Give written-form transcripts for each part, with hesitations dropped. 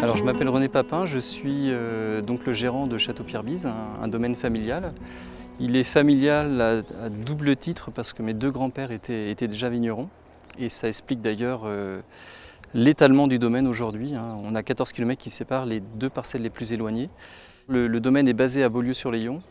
Alors, je m'appelle René Papin, je suis donc le gérant de Château Pierre-Bise, un domaine familial. Il est familial à double titre parce que mes deux grands-pères étaient déjà vignerons et ça explique d'ailleurs l'étalement du domaine aujourd'hui. On a 14 km qui séparent les deux parcelles les plus éloignées. Le domaine est basé à Beaulieu-sur-Layon,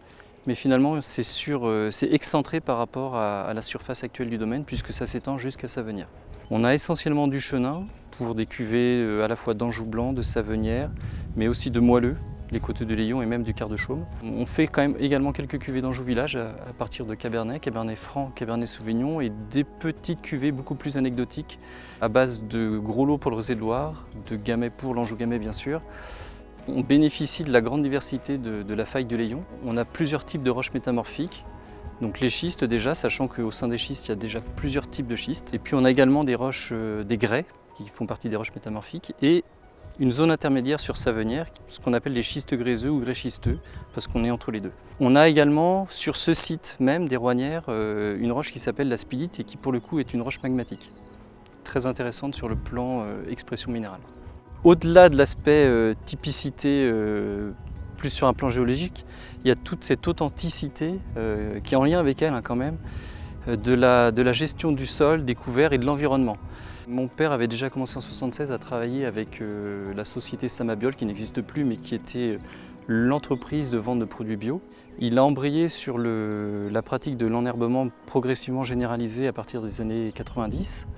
mais finalement c'est excentré par rapport à la surface actuelle du domaine puisque ça s'étend jusqu'à Savenières. On a essentiellement du chenin pour des cuvées à la fois d'Anjou blanc, de Savenières, mais aussi de moelleux, les côtés de Layon et même du quart de Chaume. On fait quand même également quelques cuvées d'Anjou village à partir de Cabernet, Cabernet Franc, Cabernet Sauvignon et des petites cuvées beaucoup plus anecdotiques à base de gros lots pour le Rosé de Loire, de Gamay pour l'Anjou Gamay bien sûr. On bénéficie de la grande diversité de la faille de Layon. On a plusieurs types de roches métamorphiques. Donc les schistes déjà, sachant qu'au sein des schistes, il y a déjà plusieurs types de schistes. Et puis on a également des roches, des grès, qui font partie des roches métamorphiques. Et une zone intermédiaire sur Savenières, ce qu'on appelle des schistes gréseux ou grès schisteux, parce qu'on est entre les deux. On a également sur ce site même des Rouanières, une roche qui s'appelle la spilite et qui pour le coup est une roche magmatique. Très intéressante sur le plan expression minérale. Au-delà de l'aspect typicité, plus sur un plan géologique, il y a toute cette authenticité qui est en lien avec elle quand même, de la gestion du sol, des couverts et de l'environnement. Mon père avait déjà commencé en 1976 à travailler avec la société Samabiol, qui n'existe plus, mais qui était l'entreprise de vente de produits bio. Il a embrayé sur la pratique de l'enherbement progressivement généralisé à partir des années 90.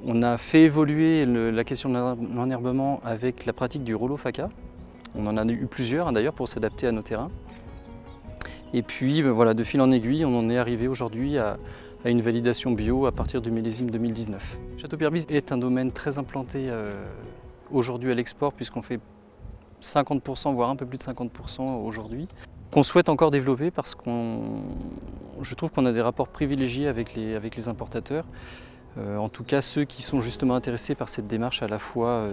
On a fait évoluer la question de l'enherbement avec la pratique du rouleau faca. On en a eu plusieurs d'ailleurs pour s'adapter à nos terrains. Et puis voilà, de fil en aiguille, on en est arrivé aujourd'hui à une validation bio à partir du millésime 2019. Château Pierre-Bise est un domaine très implanté aujourd'hui à l'export puisqu'on fait 50%, voire un peu plus de 50% aujourd'hui, qu'on souhaite encore développer parce que je trouve qu'on a des rapports privilégiés avec les importateurs. En tout cas ceux qui sont justement intéressés par cette démarche à la fois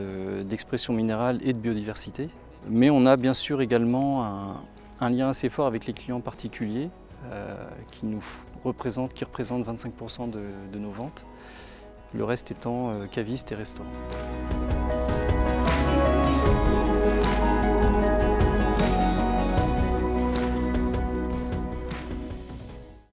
d'expression minérale et de biodiversité. Mais on a bien sûr également un lien assez fort avec les clients particuliers qui représentent 25% de nos ventes, le reste étant cavistes et restaurants.